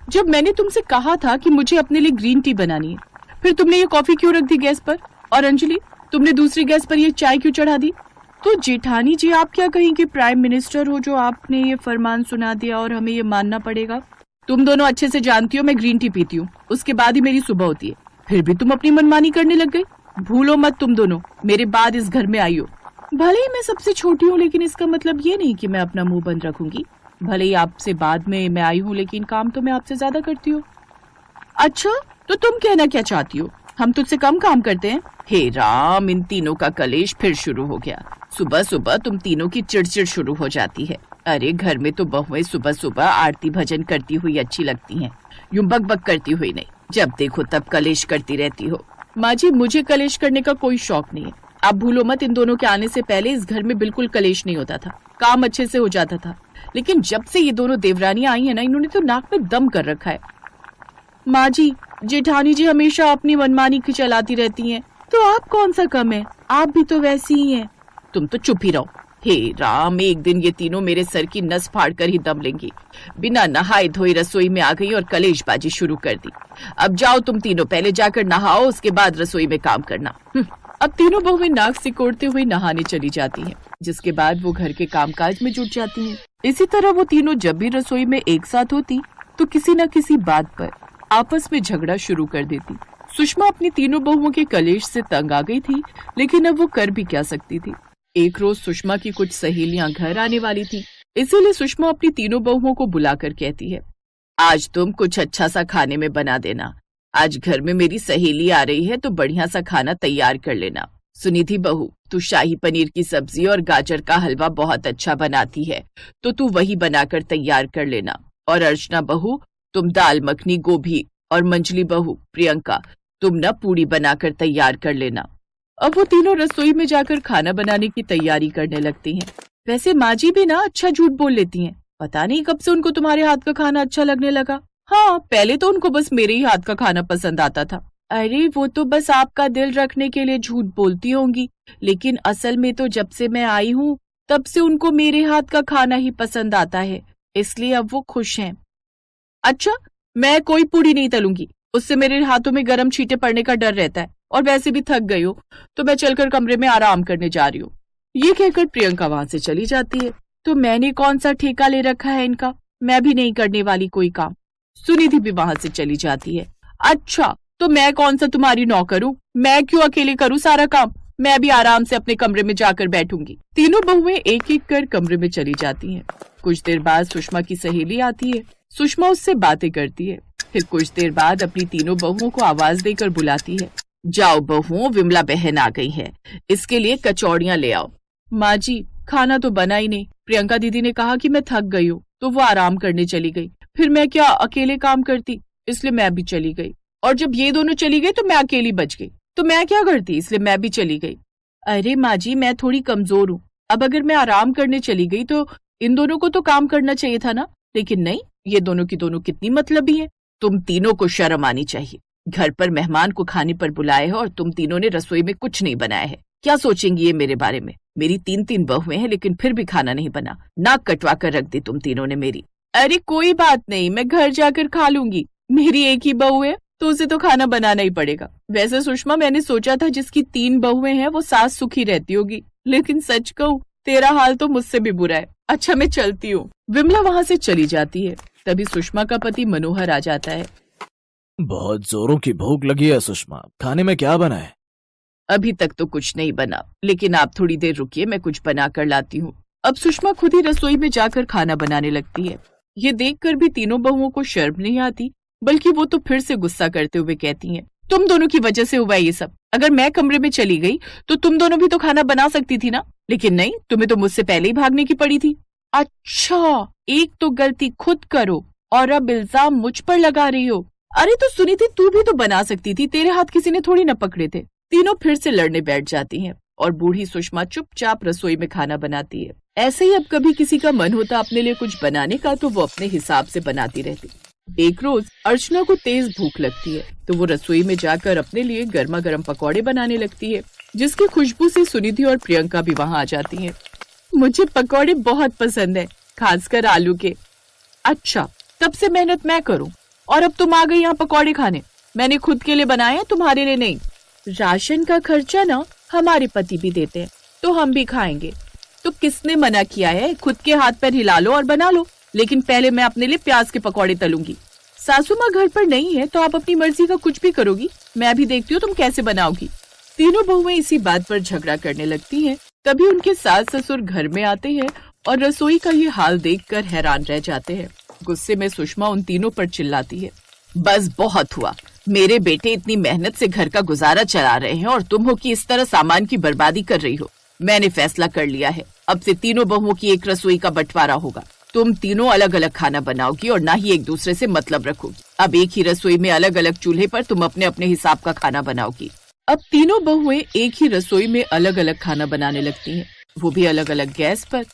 जब मैंने तुमसे कहा था कि मुझे अपने लिए ग्रीन टी बनानी है, फिर तुमने ये कॉफी क्यों रख दी गैस पर? और अंजलि, तुमने दूसरी गैस पर ये चाय क्यों चढ़ा दी? तो जेठानी जी, आप क्या कहेंगे? प्राइम मिनिस्टर हो जो आपने ये फरमान सुना दिया और हमें ये मानना पड़ेगा। तुम दोनों अच्छे से जानती हो मैं ग्रीन टी पीती हूँ, उसके बाद ही मेरी सुबह होती है, फिर भी तुम अपनी मनमानी करने लग गई। भूलो मत तुम दोनों मेरे बाद इस घर में आई हो। भले ही मैं सबसे छोटी हूँ, लेकिन इसका मतलब ये नहीं कि मैं अपना मुंह बंद रखूंगी। भले ही आपसे बाद में मैं आई हूँ, लेकिन काम तो मैं आपसे ज्यादा करती हूँ। अच्छा, तो तुम कहना क्या चाहती हो? हम तुझसे कम काम करते हैं? हे राम, इन तीनों का कलेश फिर शुरू हो गया। सुबह सुबह तुम तीनों की चिड़चिड़ शुरू हो जाती है। अरे घर में तो बहुएं सुबह सुबह आरती भजन करती हुई अच्छी लगती हैं, यूं बकबक करती हुई नहीं। जब देखो तब कलेश करती रहती हो। माँ जी, मुझे कलेश करने का कोई शौक नहीं है। आप भूलो मत, इन दोनों के आने से पहले इस घर में बिल्कुल कलेश नहीं होता था, काम अच्छे से हो जाता था। लेकिन जब से ये दोनों देवरानियां आई है ना, इन्होंने तो नाक में दम कर रखा है। माँ जी, जेठानी जी हमेशा अपनी मनमानी की चलाती रहती हैं, तो आप कौन सा कम है? आप भी तो वैसी ही हैं। तुम तो चुप ही रहो। हे राम, एक दिन ये तीनों मेरे सर की नस फाड़ कर ही दम लेंगी। बिना नहाए धोए रसोई में आ गई और कलेशबाजी शुरू कर दी। अब जाओ तुम तीनों, पहले जाकर नहाओ, उसके बाद रसोई में काम करना। अब तीनों बहुएं नाक सिकोड़ते हुए नहाने चली जाती हैं, जिसके बाद वो घर के कामकाज में जुट जाती हैं। इसी तरह वो तीनों जब भी रसोई में एक साथ होती तो किसी न किसी बात पर आपस में झगड़ा शुरू कर देती। सुषमा अपनी तीनों बहुओं के कलेश से तंग आ गई थी, लेकिन अब वो कर भी क्या सकती थी। एक रोज सुषमा की कुछ सहेलियां घर आने वाली थी, इसीलिए सुषमा अपनी तीनों बहुओं को बुलाकर कहती है, आज तुम कुछ अच्छा सा खाने में बना देना। आज घर में मेरी सहेली आ रही है, तो बढ़िया सा खाना तैयार कर लेना। सुनिधि बहू, तू शाही पनीर की सब्जी और गाजर का हलवा बहुत अच्छा बनाती है, तो तू वही बनाकर तैयार कर लेना। और अर्चना बहू, तुम दाल मखनी, गोभी, और मंजली बहू प्रियंका, तुम न पूड़ी बनाकर तैयार कर लेना। अब वो तीनों रसोई में जाकर खाना बनाने की तैयारी करने लगती हैं। वैसे माँ जी भी ना अच्छा झूठ बोल लेती हैं। पता नहीं कब से उनको तुम्हारे हाथ का खाना अच्छा लगने लगा। हाँ, पहले तो उनको बस मेरे ही हाथ का खाना पसंद आता था। अरे वो तो बस आपका दिल रखने के लिए झूठ बोलती होंगी, लेकिन असल में तो जब से मैं आई हूँ तब से उनको मेरे हाथ का खाना ही पसंद आता है, इसलिए अब वो खुश हैं। अच्छा, मैं कोई पूड़ी नहीं तलूंगी, उससे मेरे हाथों में गरम छींटे पड़ने का डर रहता है, और वैसे भी थक गई हो तो मैं चलकर कमरे में आराम करने जा रही हूँ। ये कहकर प्रियंका वहां से चली जाती है। तो मैंने कौन सा ठेका ले रखा है इनका, मैं भी नहीं करने वाली कोई काम। सुनिधि भी वहां से चली जाती है। अच्छा, तो मैं कौन सा तुम्हारी नौकर हूँ? मैं क्यों अकेले करूँ सारा काम? मैं भी आराम से अपने कमरे में जाकर बैठूंगी। तीनों बहुएं एक एक कर कमरे में चली जाती हैं। कुछ देर बाद सुषमा की सहेली आती है। सुषमा उससे बातें करती है। फिर कुछ देर बाद अपनी तीनों बहुओं को आवाज देकर बुलाती है, जाओ बहुओं, विमला बहन आ गई है, इसके लिए कचौड़ियां ले आओ। माँ जी, खाना तो बना ही नहीं। प्रियंका दीदी ने कहा कि मैं थक गई हूँ, तो वो आराम करने चली गई। फिर मैं क्या अकेले काम करती, इसलिए मैं भी चली गई। और जब ये दोनों चली गई तो मैं अकेली बच गई, तो मैं क्या करती, इसलिए मैं भी चली गई। अरे माँ जी, मैं थोड़ी कमजोर हूँ, अब अगर मैं आराम करने चली गई तो इन दोनों को तो काम करना चाहिए था ना, लेकिन नहीं, ये दोनों की दोनों कितनी मतलबी है। तुम तीनों को शर्म आनी चाहिए। घर पर मेहमान को खाने पर बुलाए है और तुम तीनों ने रसोई में कुछ नहीं बनाया है। क्या सोचेंगी ये मेरे बारे में? मेरी तीन तीन बहुएं हैं, लेकिन फिर भी खाना नहीं बना। नाक कटवा कर रख दी तुम तीनों ने मेरी। अरे कोई बात नहीं, मैं घर जाकर खा लूंगी। मेरी एक ही बहू है तो उसे तो खाना बनाना ही पड़ेगा। वैसे सुषमा, मैंने सोचा था जिसकी तीन बहुएं हैं वो सास सुखी रहती होगी, लेकिन सच कहूँ तेरा हाल तो मुझसे भी बुरा है। अच्छा, मैं चलती हूँ। विमला वहाँ से चली जाती है। तभी सुषमा का पति मनोहर आ जाता है। बहुत जोरों की भूख लगी है सुषमा, खाने में क्या बना है? अभी तक तो कुछ नहीं बना, लेकिन आप थोड़ी देर रुकिए, मैं कुछ बना कर लाती हूँ। अब सुषमा खुद ही रसोई में जाकर खाना बनाने लगती है। ये देखकर भी तीनों बहुओं को शर्म नहीं आती, बल्कि वो तो फिर से गुस्सा करते हुए कहती हैं, तुम दोनों की वजह से हुआ ये सब। अगर मैं कमरे में चली गई तो तुम दोनों भी तो खाना बना सकती थी ना, लेकिन नहीं, तुम्हें तो मुझसे पहले ही भागने की पड़ी थी। अच्छा, एक तो गलती खुद करो और अब इल्जाम मुझ पर लगा रही हो। अरे तो सुनिधि, तू भी तो बना सकती थी, तेरे हाथ किसी ने थोड़ी न पकड़े थे। तीनों फिर से लड़ने बैठ जाती हैं और बूढ़ी सुषमा चुपचाप रसोई में खाना बनाती है। ऐसे ही अब कभी किसी का मन होता अपने लिए कुछ बनाने का तो वो अपने हिसाब से बनाती रहती। एक रोज अर्चना को तेज भूख लगती है, तो वो रसोई में जाकर अपने लिए गर्मा गर्म पकौड़े बनाने लगती है, जिसकी खुशबू से सुनिधि और प्रियंका भी वहाँ आ जाती हैं। मुझे पकौड़े बहुत पसंद है, खासकर आलू के। अच्छा, तब से मेहनत मैं करूँ। और अब तुम आ गई यहाँ पकौड़े खाने। मैंने खुद के लिए बनाए हैं, तुम्हारे लिए नहीं। राशन का खर्चा ना हमारे पति भी देते हैं, तो हम भी खाएंगे। तो किसने मना किया है? खुद के हाथ पैर हिला लो और बना लो, लेकिन पहले मैं अपने लिए प्याज के पकौड़े तलूंगी। सासू माँ घर पर नहीं है तो आप अपनी मर्जी का कुछ भी करोगी, मैं भी देखती हूँ तुम कैसे बनाओगी। तीनों बहुएं इसी बात पर झगड़ा करने लगती हैं। तभी उनके सास ससुर घर में आते हैं और रसोई का ये हाल देखकर हैरान रह जाते हैं। गुस्से में सुषमा उन तीनों पर चिल्लाती है, बस बहुत हुआ। मेरे बेटे इतनी मेहनत से घर का गुजारा चला रहे हैं और तुम हो कि इस तरह सामान की बर्बादी कर रही हो। मैंने फैसला कर लिया है, अब से तीनों बहुओं की एक रसोई का बंटवारा होगा। तुम तीनों अलग अलग खाना बनाओगी और ना ही एक दूसरे से मतलब रखोगी। अब एक ही रसोई में अलग अलग चूल्हे पर तुम अपने अपने हिसाब का खाना बनाओगी। अब तीनों बहुएं एक ही रसोई में अलग अलग खाना बनाने लगती हैं, वो भी अलग अलग गैस पर।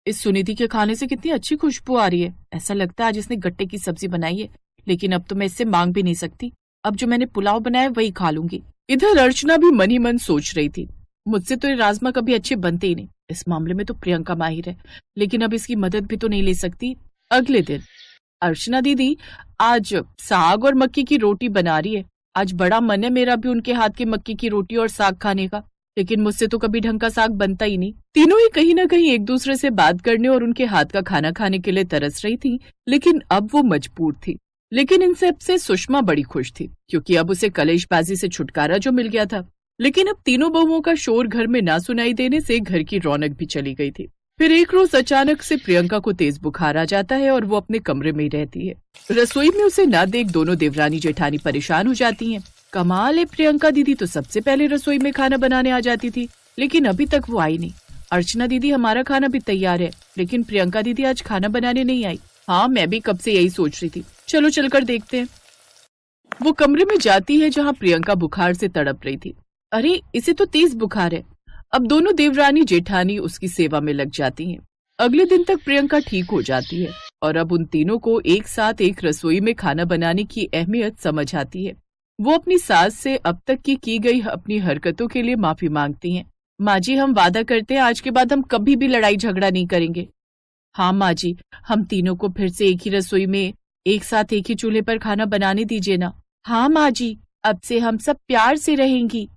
इस सुनिधि के खाने से कितनी अच्छी खुशबू आ रही है। ऐसा लगता है आज इसने गट्टे की सब्जी बनाई है, लेकिन अब तो मैं इससे मांग भी नहीं सकती। अब जो मैंने पुलाव बनाया वही खा लूंगी। इधर अर्चना भी मन ही मन सोच रही थी, मुझसे तो ये राजमा कभी अच्छे बनते ही नहीं। इस मामले में तो प्रियंका माहिर है, लेकिन अब इसकी मदद भी तो नहीं ले सकती। अगले दिन अर्चना दीदी आज साग और मक्की की रोटी बना रही है। आज बड़ा मन है मेरा भी उनके हाथ की मक्की की रोटी और साग खाने का, लेकिन मुझसे तो कभी ढंग का साग बनता ही नहीं। तीनों ही कहीं ना कहीं एक दूसरे से बात करने और उनके हाथ का खाना खाने के लिए तरस रही थी, लेकिन अब वो मजबूर थी। लेकिन इन सब से सुषमा बड़ी खुश थी, क्योंकि अब उसे कलेशबाजी से छुटकारा जो मिल गया था। लेकिन अब तीनों बहुओं का शोर घर में ना सुनाई देने से घर की रौनक भी चली गई थी। फिर एक रोज अचानक से प्रियंका को तेज बुखार आ जाता है और वो अपने कमरे में ही रहती है। रसोई में उसे ना देख दोनों देवरानी जेठानी परेशान हो जाती हैं। कमाल है, प्रियंका दीदी तो सबसे पहले रसोई में खाना बनाने आ जाती थी, लेकिन अभी तक वो आई नहीं। अर्चना दीदी हमारा खाना भी तैयार है, लेकिन प्रियंका दीदी आज खाना बनाने नहीं आई। हाँ, मैं भी कब से यही सोच रही थी, चलो चलकर देखते हैं। वो कमरे में जाती है जहाँ प्रियंका बुखार से तड़प रही थी। अरे, इसे तो तेज बुखार है। अब दोनों देवरानी जेठानी उसकी सेवा में लग जाती हैं। अगले दिन तक प्रियंका ठीक हो जाती है और अब उन तीनों को एक साथ एक रसोई में खाना बनाने की अहमियत समझ आती है। वो अपनी सास से अब तक की गई अपनी हरकतों के लिए माफी मांगती हैं। माँ जी, हम वादा करते हैं आज के बाद हम कभी भी लड़ाई झगड़ा नहीं करेंगे। हाँ माँ जी, हम तीनों को फिर से एक ही रसोई में एक साथ एक ही चूल्हे पर खाना बनाने दीजिए ना। हाँ माँ जी, अब से हम सब प्यार से रहेंगी।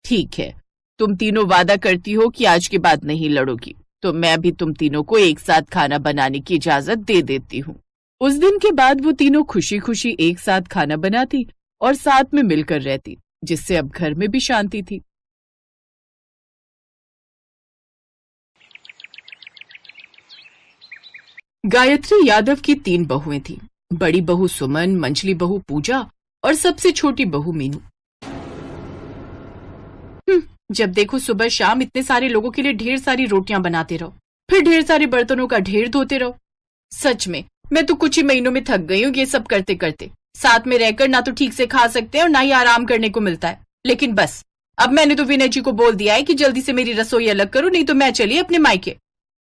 ठीक है, तुम तीनों वादा करती हो कि आज के बाद नहीं लड़ोगी, तो मैं भी तुम तीनों को एक साथ खाना बनाने की इजाजत दे देती हूँ। उस दिन के बाद वो तीनों खुशी खुशी एक साथ खाना बनाती और साथ में मिलकर रहती, जिससे अब घर में भी शांति थी। गायत्री यादव की 3 बहुएं थीं। बड़ी बहू सुमन, मंझली बहू पूजा और सबसे छोटी बहू मीनू। जब देखो सुबह शाम इतने सारे लोगों के लिए ढेर सारी रोटियां बनाते रहो, फिर ढेर सारे बर्तनों का ढेर धोते रहो। सच में मैं तो कुछ ही महीनों में थक गई हूँ ये सब करते करते। साथ में रहकर ना तो ठीक से खा सकते हैं और ना ही आराम करने को मिलता है। लेकिन बस, अब मैंने तो विनय जी को बोल दिया है कि जल्दी से मेरी रसोई अलग करो, नहीं तो मैं चली अपने मायके।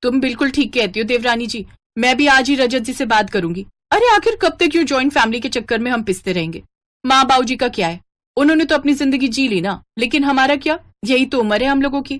तुम बिल्कुल ठीक कहती हो देवरानी जी, मैं भी आज ही रजत जी से बात करूंगी। अरे आखिर कब तक यूं जॉइंट फैमिली के चक्कर में हम पिसते रहेंगे? माँ बाबू जी का क्या है, उन्होंने तो अपनी जिंदगी जी ली ना, लेकिन हमारा क्या? यही तो उम्र है हम लोगों की।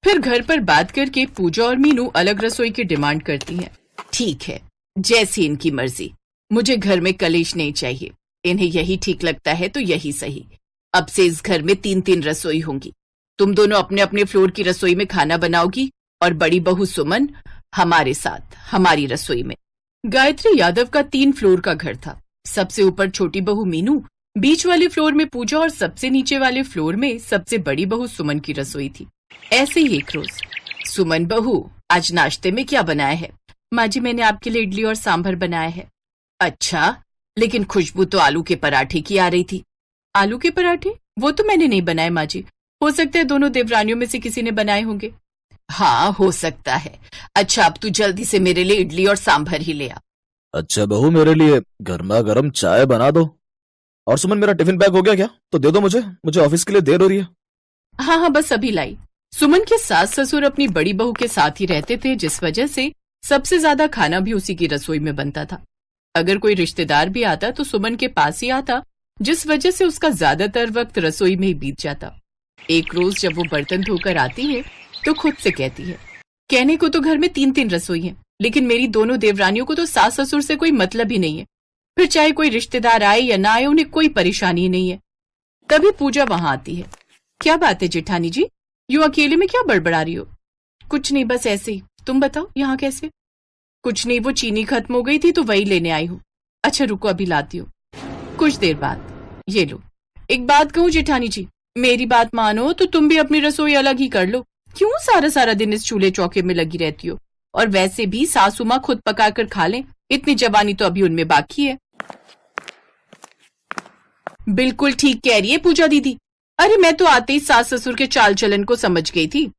फिर घर पर बात करके पूजा और मीनू अलग रसोई की डिमांड करती हैं। ठीक है, जैसी इनकी मर्जी, मुझे घर में कलेश नहीं चाहिए। इन्हें यही ठीक लगता है तो यही सही। अब से इस घर में 3-3 रसोई होंगी। तुम दोनों अपने अपने फ्लोर की रसोई में खाना बनाओगी और बड़ी बहू सुमन हमारे साथ हमारी रसोई में। गायत्री यादव का 3 फ्लोर का घर था। सबसे ऊपर छोटी बहू मीनू, बीच वाले फ्लोर में पूजा और सबसे नीचे वाले फ्लोर में सबसे बड़ी बहू सुमन की रसोई थी। ऐसे ही एक रोज, सुमन बहू, आज नाश्ते में क्या बनाया है? माँ जी, मैंने आपके लिए इडली और सांभर बनाया है। अच्छा, लेकिन खुशबू तो आलू के पराठे की आ रही थी। आलू के पराठे? वो तो मैंने नहीं बनाए माँ जी, हो सकता है दोनों देवरानियों में से किसी ने बनाए होंगे। हाँ, हो सकता है। अच्छा, अब तू जल्दी से मेरे लिए इडली और सांभर ही ले आ। अच्छा बहू, मेरे लिए गर्मा गर्म चाय बना दो। और सुमन, मेरा टिफिन पैक हो गया क्या? तो दे दो मुझे ऑफिस के लिए देर हो रही है। हाँ, बस अभी लाई। सुमन के सास ससुर अपनी बड़ी बहू के साथ ही रहते थे, जिस वजह से सबसे ज्यादा खाना भी उसी की रसोई में बनता था। अगर कोई रिश्तेदार भी आता तो सुमन के पास ही आता, जिस वजह से उसका ज्यादातर वक्त रसोई में ही बीत जाता। एक रोज जब वो बर्तन धोकर आती है तो खुद से कहती है, कहने को तो घर में 3-3 रसोई हैं, लेकिन मेरी दोनों देवरानियों को तो सास ससुर से कोई मतलब ही नहीं है। फिर चाहे कोई रिश्तेदार आए या ना आए, उन्हें कोई परेशानी ही नहीं है। तभी पूजा वहां आती है। क्या बात है जेठानी जी, यूं अकेले में क्या बड़बड़ा रही हो? कुछ नहीं, बस ऐसे ही। तुम बताओ यहाँ कैसे? कुछ नहीं, वो चीनी खत्म हो गई थी तो वही लेने आई हूँ। अच्छा रुको, अभी लाती हूँ। कुछ देर बाद, ये लो। एक बात कहूँ जेठानी जी, मेरी बात मानो तो तुम भी अपनी रसोई अलग ही कर लो। क्यों सारा सारा दिन इस चूल्हे चौके में लगी रहती हो? और वैसे भी सासू माँ खुद पका कर खा लें, इतनी जवानी तो अभी उनमें बाकी है। बिल्कुल ठीक कह रही है पूजा दीदी। अरे मैं तो आते ही सास ससुर के चाल चलन को समझ गई थी।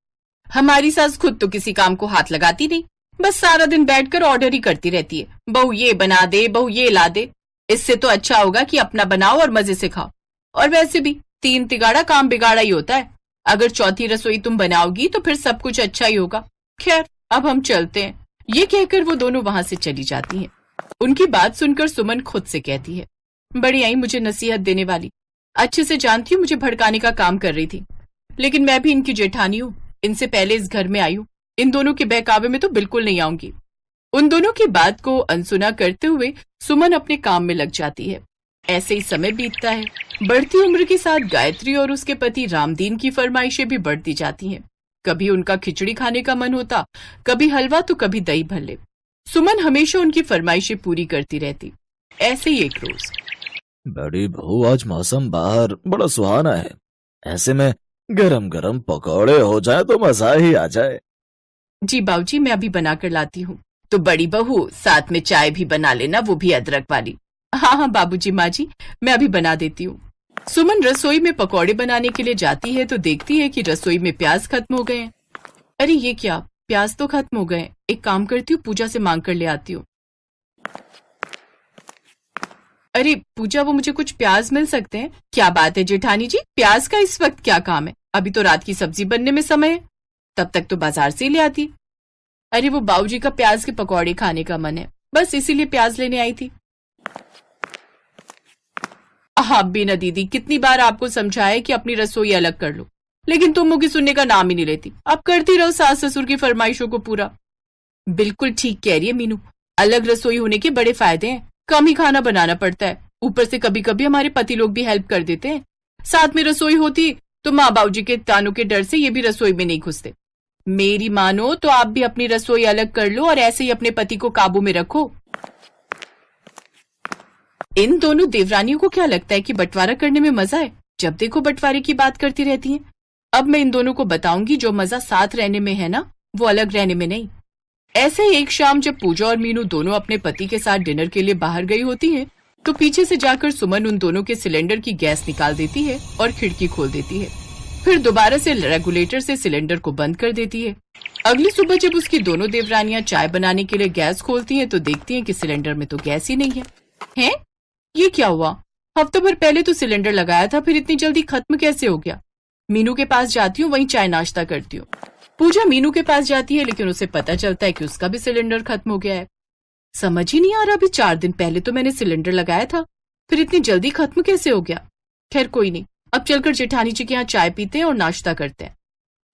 हमारी सास खुद तो किसी काम को हाथ लगाती नहीं, बस सारा दिन बैठकर ऑर्डर ही करती रहती है। बहू ये बना दे, बहू ये ला दे। इससे तो अच्छा होगा कि अपना बनाओ और मजे से खाओ। और वैसे भी 3 तिगाड़ा काम बिगाड़ा ही होता है। अगर चौथी रसोई तुम बनाओगी तो फिर सब कुछ अच्छा ही होगा। खैर अब हम चलते हैं। ये कहकर वो दोनों वहां से चली जाती हैं। उनकी बात सुनकर सुमन खुद से कहती है, बड़ी आई मुझे नसीहत देने वाली। अच्छे से जानती हूँ मुझे भड़काने का काम कर रही थी, लेकिन मैं भी इनकी जेठानी हूँ। इनसे पहले इस घर में आई हूँ। इन दोनों के बहकावे में तो बिल्कुल नहीं आऊंगी। उन दोनों की बात को अनसुना करते हुए सुमन अपने काम में लग जाती है। ऐसे ही समय बीतता है। बढ़ती उम्र के साथ गायत्री और उसके पति रामदीन की फरमाइशें भी बढ़ती जाती हैं। कभी उनका खिचड़ी खाने का मन होता, कभी हलवा तो कभी दही भल्ले। सुमन हमेशा उनकी फरमाइशें पूरी करती रहती। ऐसे ही एक रोज, बड़ी बहू आज मौसम बाहर बड़ा सुहाना है, ऐसे में गरम गरम पकौड़े हो जाए तो मजा ही आ जाए। जी बाबूजी, मैं अभी बना कर लाती हूँ। तो बड़ी बहू साथ में चाय भी बना लेना, वो भी अदरक वाली। हाँ हाँ बाबूजी, माँ जी मैं अभी बना देती हूँ। सुमन रसोई में पकौड़े बनाने के लिए जाती है तो देखती है कि रसोई में प्याज खत्म हो गए हैं। अरे ये क्या, प्याज तो खत्म हो गए। एक काम करती हूँ, पूजा से मांग कर ले आती हूँ। अरे पूजा, वो मुझे कुछ प्याज मिल सकते हैं? क्या बात है जेठानी जी, प्याज का इस वक्त क्या काम है? अभी तो रात की सब्जी बनने में समय है, तब तक तो बाजार से ही ले आती। अरे वो बाबूजी का प्याज के पकौड़े खाने का मन है, बस इसीलिए प्याज लेने आई थी। हाँ बीना दीदी, कितनी बार आपको समझाया कि अपनी रसोई अलग कर लो, लेकिन तुम मुझे सुनने का नाम ही नहीं लेती। अब करती रहो सास ससुर की फरमाइशों को पूरा। बिल्कुल ठीक कह रही है मीनू, अलग रसोई होने के बड़े फायदे हैं। कम ही खाना बनाना पड़ता है, ऊपर से कभी कभी हमारे पति लोग भी हेल्प कर देते हैं। साथ में रसोई होती तो माँ बाबूजी के तानों के डर से ये भी रसोई में नहीं घुसते। मेरी मानो तो आप भी अपनी रसोई अलग कर लो और ऐसे ही अपने पति को काबू में रखो। इन दोनों देवरानियों को क्या लगता है कि बंटवारा करने में मजा है? जब देखो बंटवारे की बात करती रहती हैं। अब मैं इन दोनों को बताऊंगी जो मजा साथ रहने में है ना, वो अलग रहने में नहीं। ऐसे ही एक शाम जब पूजा और मीनू दोनों अपने पति के साथ डिनर के लिए बाहर गई होती हैं, तो पीछे से जाकर सुमन उन दोनों के सिलेंडर की गैस निकाल देती है और खिड़की खोल देती है। फिर दोबारा से रेगुलेटर से सिलेंडर को बंद कर देती है। अगली सुबह जब उसकी दोनों देवरानियां चाय बनाने के लिए गैस खोलती हैं तो देखती हैं कि सिलेंडर में तो गैस ही नहीं है। हैं? ये क्या हुआ? हफ्ते भर पहले तो सिलेंडर लगाया था, फिर इतनी जल्दी खत्म कैसे हो गया? मीनू के पास जाती हूँ, वहीं चाय नाश्ता करती हूँ। पूजा मीनू के पास जाती है, लेकिन उसे पता चलता है कि उसका भी सिलेंडर खत्म हो गया है। समझ ही नहीं आ रहा, अभी 4 दिन पहले तो मैंने सिलेंडर लगाया था, फिर इतनी जल्दी खत्म कैसे हो गया? खैर कोई नहीं, अब चलकर जेठानी जी के यहाँ चाय पीते हैं और नाश्ता करते हैं।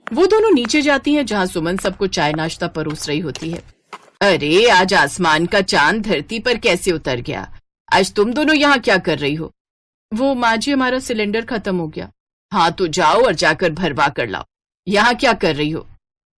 वो दोनों नीचे जाती हैं जहाँ सुमन सबको चाय नाश्ता परोस रही होती है। अरे आज आसमान का चांद धरती पर कैसे उतर गया? आज तुम दोनों यहाँ क्या कर रही हो? वो माँ जी, हमारा सिलेंडर खत्म हो गया। हाँ तो जाओ और जाकर भरवा कर लाओ। यहाँ क्या कर रही हो?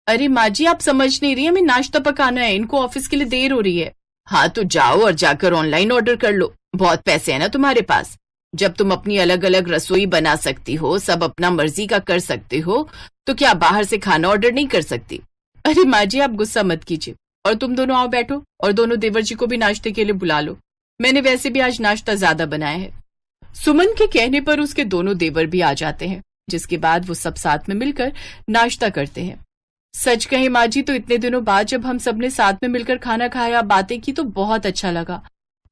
अरे माँ जी, आप समझ नहीं रही, हमें नाश्ता पकाना है, इनको ऑफिस के लिए देर हो रही है। हाँ तो जाओ और जाकर ऑनलाइन ऑर्डर कर लो, बहुत पैसे है ना तुम्हारे पास। जब तुम अपनी अलग अलग रसोई बना सकती हो, सब अपना मर्जी का कर सकते हो, तो क्या बाहर से खाना ऑर्डर नहीं कर सकती? अरे माँ जी, आप गुस्सा मत कीजिए, और तुम दोनों आओ बैठो और दोनों देवर जी को भी नाश्ते के लिए बुला लो। मैंने वैसे भी आज नाश्ता ज्यादा बनाया है। सुमन के कहने पर उसके दोनों देवर भी आ जाते हैं, जिसके बाद वो सब साथ में मिलकर नाश्ता करते हैं। सच कहे माँ जी, तो इतने दिनों बाद जब हम सबने साथ में मिलकर खाना खाया, बातें की, तो बहुत अच्छा लगा।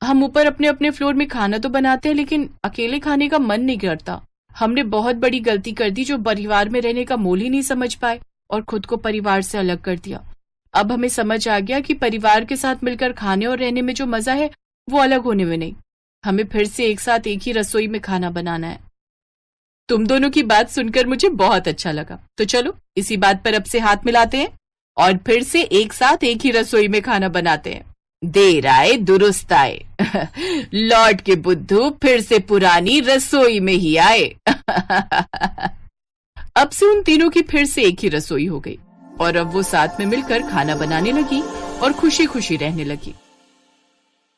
हम ऊपर अपने अपने फ्लोर में खाना तो बनाते हैं, लेकिन अकेले खाने का मन नहीं करता। हमने बहुत बड़ी गलती कर दी जो परिवार में रहने का मोल ही नहीं समझ पाए और खुद को परिवार से अलग कर दिया। अब हमें समझ आ गया कि परिवार के साथ मिलकर खाने और रहने में जो मजा है वो अलग होने में नहीं। हमें फिर से एक साथ एक ही रसोई में खाना बनाना है। तुम दोनों की बात सुनकर मुझे बहुत अच्छा लगा, तो चलो इसी बात पर अब से हाथ मिलाते हैं। और फिर से एक साथ एक ही रसोई में खाना बनाते हैं। देर आए दुरुस्त आए। लौट के बुद्धू फिर से पुरानी रसोई में ही आए। अब से उन तीनों की फिर से एक ही रसोई हो गई और अब वो साथ में मिलकर खाना बनाने लगी और खुशी खुशी रहने लगी।